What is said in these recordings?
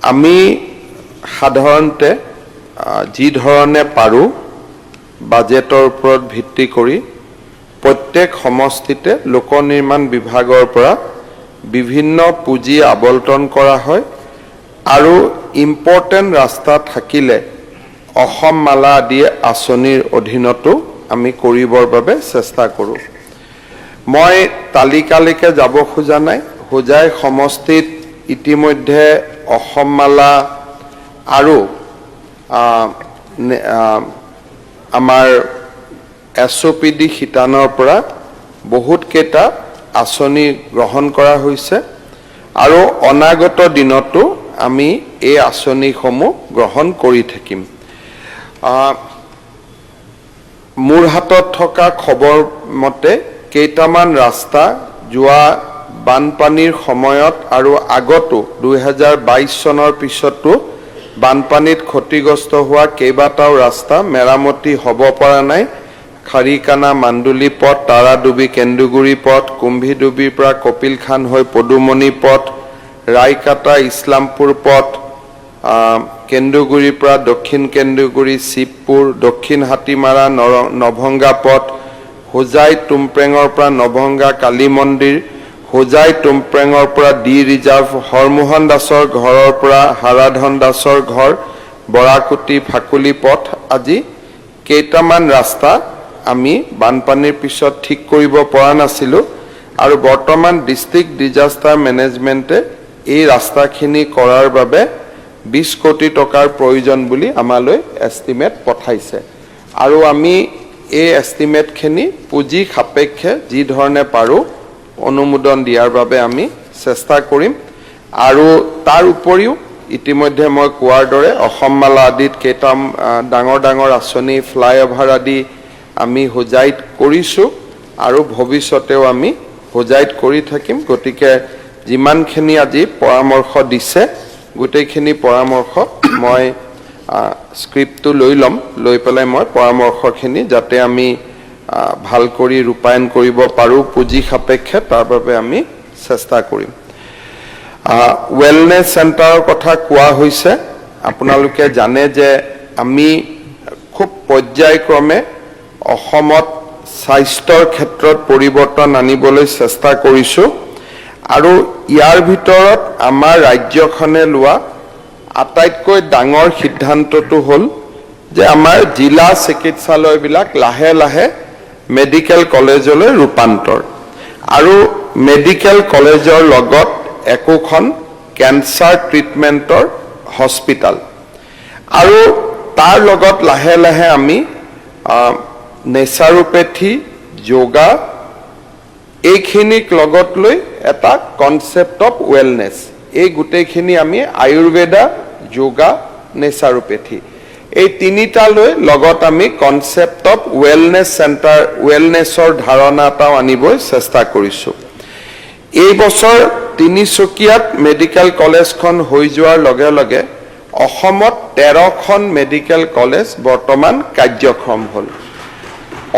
আমি সাধাৰণতে যি ধৰণে পাৰো বাজেটৰ ওপৰত ভিত্তি কৰি প্ৰত্যেক সমষ্টিতে লোক নিৰ্মাণ বিভাগৰ পৰা বিভিন্ন পুঁজি আবণ্টন কৰা হয় আৰু ইম্পৰ্টেন্ট ৰাস্তা থাকিলে অসম মালা আদি আঁচনিৰ অধীনতো আমি কৰিবৰ বাবে চেষ্টা কৰোঁ। মই তালিকালৈকে যাব খোজা নাই। হোজাই সমষ্টিত ইতিমধ্যে অসম মালা আৰু আমাৰ SOPD শিতানৰ পৰা বহুত কেইটা আঁচনি গ্ৰহণ কৰা হৈছে আৰু অনাগত দিনতো আমি এই আঁচনিসমূহ গ্ৰহণ কৰি থাকিম। মোৰ হাতত থকা খবৰ মতে কেইটামান ৰাস্তা যোৱা বানপানীৰ সময়ত আৰু আগতো 2022 চনৰ পিছতো বানপানীত ক্ষতিগ্ৰস্ত হোৱা কেইবাটাও ৰাস্তা মেৰামতি হ'ব পৰা নাই। খাৰিকানা মান্দুলি পথ, তাৰাডুবি কেন্দুগুৰি পথ, কুম্ভীডুবিৰ পৰা কপিলখান হৈ পদুমণি পথ, ৰায়কাটা ইছলামপুৰ পথ, কেন্দুগুৰিৰ পৰা দক্ষিণ কেন্দুগুৰি শিৱপুৰ, দক্ষিণ হাতীমাৰা নভংগা পথ, হোজাই টুমপ্ৰেঙৰ পৰা নভংগা কালী মন্দিৰ, হোজাই টুমপ্ৰেঙৰ পৰা ডি ৰিজাৰ্ভ, হৰমোহন দাসৰ ঘৰৰ পৰা হাৰাধন দাসৰ ঘৰ, বৰাকুটি ফাকুলি পথ আজি কেইটামান ৰাস্তা আমি বানপানীৰ পিছত ঠিক কৰিব পৰা নাছিলোঁ আৰু বৰ্তমান ডিষ্ট্ৰিক্ট ডিজাষ্টাৰ মেনেজমেণ্টে এই ৰাস্তাখিনি কৰাৰ বাবে 20 কোটি টকাৰ প্ৰয়োজন বুলি আমালৈ এষ্টিমেট পঠাইছে আৰু আমি এই এষ্টিমেটখিনি পুঁজি সাপেক্ষে যি ধৰণে পাৰোঁ অনুমোদন দিয়াৰ বাবে আমি চেষ্টা কৰিম আৰু তাৰ উপৰিও ইতিমধ্যে মই কোৱাৰ দৰে অসম মালা আদিত কেইটা ডাঙৰ আঁচনি ফ্লাইঅভাৰ আদি আমি হোজাইত কৰিছোঁ আৰু ভৱিষ্যতেও আমি হোজাইত কৰি থাকিম। গতিকে যিমানখিনি আজি পৰামৰ্শ দিছে গোটেইখিনি পৰামৰ্শ মই স্ক্ৰিপ্টটো লৈ ল'ম, লৈ পেলাই মই পৰামৰ্শখিনি যাতে আমি ভাল কৰি ৰূপায়ণ কৰিব পাৰোঁ পুঁজি সাপেক্ষে তাৰ বাবে আমি চেষ্টা কৰিম। ৱেলনেছ চেণ্টাৰৰ কথা কোৱা হৈছে। আপোনালোকে জানে যে আমি খুব পৰ্যায়ক্ৰমে অসমত স্বাস্থ্যৰ ক্ষেত্ৰত পৰিৱৰ্তন আনিবলৈ চেষ্টা কৰিছোঁ আৰু ইয়াৰ ভিতৰত আমাৰ ৰাজ্যখনে লোৱা আটাইতকৈ ডাঙৰ সিদ্ধান্তটো হ'ল যে আমাৰ জিলা চিকিৎসালয়বিলাক লাহে লাহে মেডিকেল কলেজলৈ ৰূপান্তৰ আৰু মেডিকেল কলেজৰ লগত একোখন কেঞ্চাৰ ট্ৰিটমেণ্টৰ হস্পিটাল আৰু তাৰ লগত লাহে লাহে আমি নেচাৰোপেথি, যোগা এইখিনিক লগত লৈ এটা কনচেপ্ট অফ ৱেলনেছ, এই গোটেইখিনি আমি আয়ুৰ্বেদা, যোগা, নেচাৰোপেথি এই তিনিটালৈ লগত আমি কনচেপ্ট অফ ৱেলনেছ চেণ্টাৰ, ৱেলনেছৰ ধাৰণা এটাও আনিবলৈ চেষ্টা কৰিছোঁ। এই বছৰ তিনিচুকীয়াত মেডিকেল কলেজখন হৈ যোৱাৰ লগে লগে অসমত 13খন মেডিকেল কলেজ বৰ্তমান কাৰ্যক্ষম হ'ল।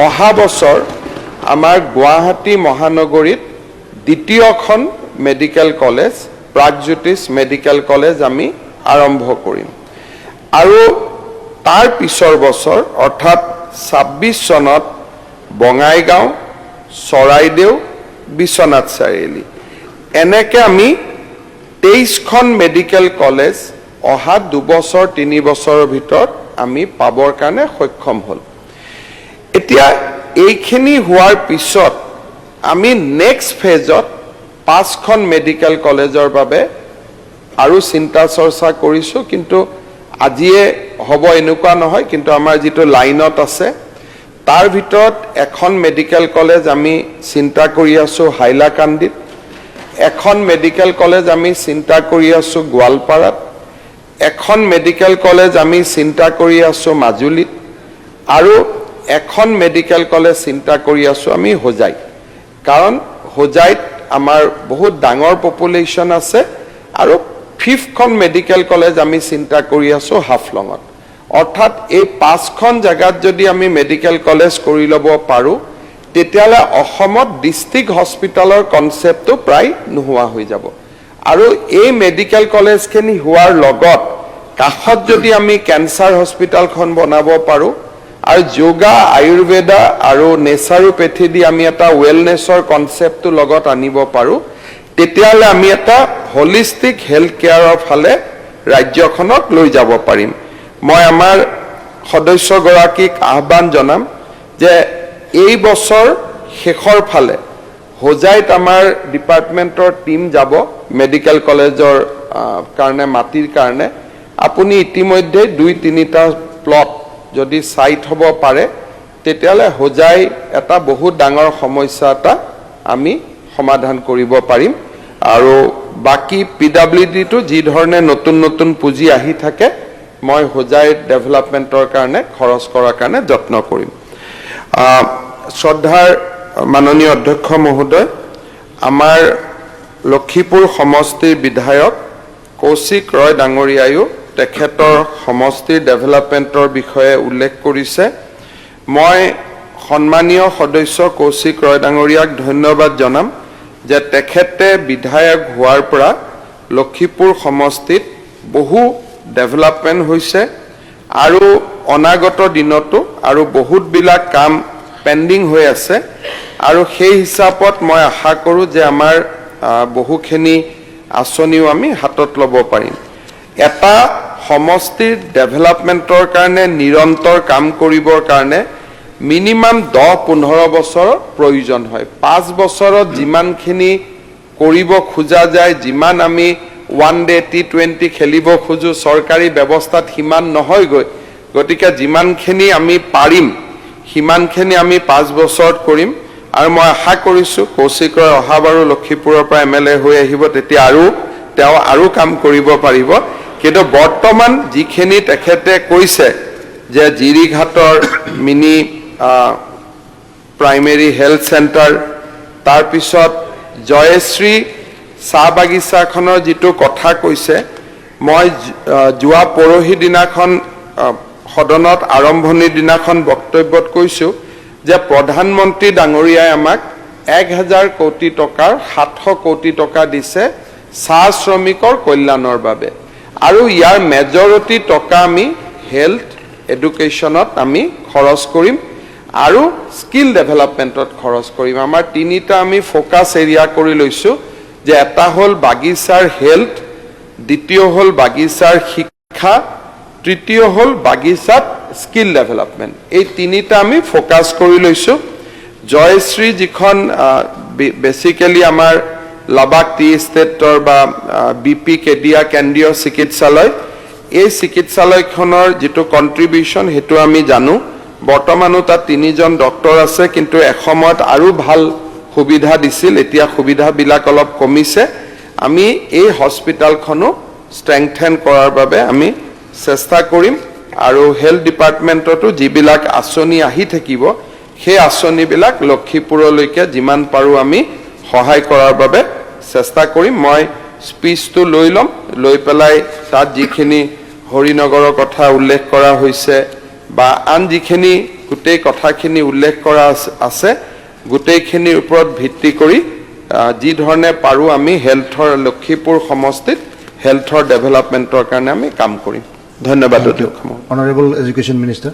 অহা বছৰ আমাৰ গুৱাহাটী মহানগৰীত দ্বিতীয়খন medical college Pragjyotish medical college আমি আৰম্ভ কৰিম আৰু তাৰ পিছৰ বছৰ অৰ্থাৎ 26 চনত বঙাইগাঁও, চৰাইদেউ, বিশ্বনাথ চাৰিআলি এনেকৈ আমি 23খন মেডিকেল কলেজ অহা 2 বছৰ 3 বছৰৰ ভিতৰত আমি পাবৰ কাৰণে সক্ষম হ'ল। এতিয়া এইখিনি হোৱাৰ পিছত আমি নেক্সট ফেজত 5খন মেডিকেল কলেজৰ বাবে আৰু চিন্তা চৰ্চা কৰিছোঁ, কিন্তু আজিয়ে হ'ব এনেকুৱা নহয়, কিন্তু আমাৰ যিটো লাইনত আছে তাৰ ভিতৰত এখন মেডিকেল কলেজ আমি চিন্তা কৰি আছোঁ হাইলাকান্দিত, এখন মেডিকেল কলেজ আমি চিন্তা কৰি আছোঁ গোৱালপাৰাত, এখন মেডিকেল কলেজ আমি চিন্তা কৰি আছোঁ মাজুলীত আৰু এখন মেডিকেল কলেজ চিন্তা কৰি আছোঁ আমি হোজাইত। কাৰণ হোজাইত আমাৰ বহুত ডাঙৰ পপুলেশ্যন আছে আৰু 5খন মেডিকেল কলেজ আমি চিন্তা কৰি আছোঁ হাফলঙত। অৰ্থাৎ এই 5খন জেগাত যদি আমি মেডিকেল কলেজ কৰি ল'ব পাৰোঁ তেতিয়াহ'লে অসমত ডিষ্ট্ৰিক্ট হস্পিটালৰ কনচেপ্টটো প্ৰায় নোহোৱা হৈ যাব আৰু এই মেডিকেল কলেজখিনি হোৱাৰ লগত কাষত যদি আমি কেঞ্চাৰ হস্পিটেলখন বনাব পাৰোঁ আৰু যোগা আয়ুৰ্বেদা আৰু নেচাৰোপেথি দি আমি এটা ৱেলনেছৰ কনচেপ্টটো লগত আনিব পাৰোঁ তেতিয়াহ'লে আমি এটা হলিষ্টিক হেল্থ কেয়াৰৰ ফালে ৰাজ্যখনক লৈ যাব পাৰিম মই আমাৰ সদস্যগৰাকীক আহ্বান জনাম যে এই বছৰ শেষৰ ফালে হোজাইত আমাৰ ডিপাৰ্টমেণ্টৰ টিম যাব মেডিকেল কলেজৰ কাৰণে মাটিৰ কাৰণে আপুনি ইতিমধ্যে 2-3টা প্লট যদি সাইট হ'ব পাৰে তেতিয়ালে হোজাই এটা বহুত ডাঙৰ সমস্যা এটা আমি সমাধান কৰিব পাৰিম আৰু বাকি পিডব্লিউডি টো যি ধৰণে নতুন নতুন পুঁজি আহি থাকে মই হোজাই ডেভেলপমেন্টৰ কাৰণে খৰচ কৰাৰ কাৰণে যত্ন কৰিম শ্ৰদ্ধাৰ মাননীয় অধ্যক্ষ মহোদয় আমাৰ লক্ষীপুৰ সমষ্টিৰ বিধায়ক কৌশিক ৰয় ডাঙৰীয়ায়ো তেখেতৰ সমষ্টিৰ ডেভেলপমেন্টৰ বিষয়ে উল্লেখ কৰিছে মই সন্মানীয় সদস্য কৌশিক ৰয় ডাঙৰীয়াক ধন্যবাদ জনাম যে তেখেতে বিধায়ক হোৱাৰ পৰা লক্ষীপুৰ সমষ্টিত বহু ডেভেলপমেন্ট হৈছে আৰু অনাগত দিনতো আৰু বহুত বিলাক কাম পেন্ডিং হৈ আছে আৰু সেই হিচাপত মই আশা কৰোঁ যে আমাৰ বহুখিনি আঁচনিও আমি হাতত ল'ব পাৰিম এটা সমষ্টিৰ ডেভেলপমেন্টৰ কাৰণে নিৰন্তৰ কাম কৰিবৰ কাৰণে মিনিমাম 10-15 বছৰৰ প্ৰয়োজন হয় 5 বছৰত যিমানখিনি কৰিব খোজা যায় যিমান আমি ওৱান ডে T20 খেলিব খোজো চৰকাৰী ব্যৱস্থাত সিমান নহয় গতিকে যিমানখিনি আমি পাৰিম সিমানখিনি আমি 5 বছৰত কৰিম আৰু মই আশা কৰিছো কৌশিক ৰয় অহাবাৰো লক্ষীপুৰৰ পৰা এমএলএ হৈ আহিব তেতিয়া আৰু তেওঁ আৰু কাম কৰিব পাৰিব কিন্তু বৰ্তমান যিখিনি তেখেতে কৈছে যে জিৰিঘাটৰ মিনি প্ৰাইমেৰী হেল্থ সেন্টাৰ তাৰ পিছত জয়শ্ৰী চাহ বাগিচাখনৰ যিটো কথা কৈছে মই জুৱা পৰহি দিনাখন সদনত আৰম্ভণিৰ দিনাখন বক্তব্যত কৈছো যে প্ৰধানমন্ত্ৰী ডাঙৰীয়াই আমাক 1000 কোটি টকাৰ 700 কোটি টকা দিছে চাহ শ্ৰমিকৰ কল্যাণৰ বাবে আৰু ইয়াৰ মেজৰিটি টকা আমি হেল্থ এডুকেশ্যনত আমি খৰচ কৰিম আৰু স্কিল ডেভেলপমেন্টত খৰচ কৰিম আমাৰ তিনিটা আমি ফোকাস এৰিয়া কৰি লৈছো যে এটা হল বাগিচাৰ হেল্থ দ্বিতীয় হল বাগিচাৰ শিক্ষা তৃতীয় হল বাগিচাত স্কিল ডেভেলপমেন্ট এই তিনিটা আমি ফোকাস কৰি লৈছো জয়শ্ৰী যিখন বেসিক্যালি আমাৰ লাবাক টি ষ্টেটৰ বা বিপি কেডিয়া কেন্দ্ৰীয় চিকিৎসালয় এই চিকিৎসালয়খনৰ যেটো কন্ট্ৰিবিউশন হেতু আমি জানো বৰ্তমানো তাত 3জন ডক্টৰ আছে কিন্তু এসময়ত আৰু ভাল সুবিধা দিছিল এতিয়া সুবিধা বিলাক অলপ কমিছে আমি এই হস্পিটালখনো ষ্ট্ৰেংথেন কৰাৰ বাবে আমি চেষ্টা কৰিম আৰু হেল্থ ডিপাৰ্টমেন্টটো যিবিলাক আঁচনি আহি থাকিব সেই আঁচনিবিলাক লক্ষীপুৰলৈকে যিমান পাৰো আমি সহায় কৰাৰ বাবে চেষ্টা কৰিম মই স্পিচটো লৈ লম লৈ পেলাই তাত যিখিনি হৰিনগৰৰ কথা উল্লেখ কৰা হৈছে বা আন যিখিনি গোটেই কথাখিনি উল্লেখ কৰা আছে গোটেইখিনিৰ ওপৰত ভিত্তি কৰি যি ধৰণে পাৰো আমি হেল্থৰ লক্ষীপুৰ সমষ্টিত হেল্থৰ ডেভেলপমেন্টৰ কাৰণে আমি কাম কৰিম ধন্যবাদ অনাৰেবল এডুকেশ্যন মিনিষ্টাৰ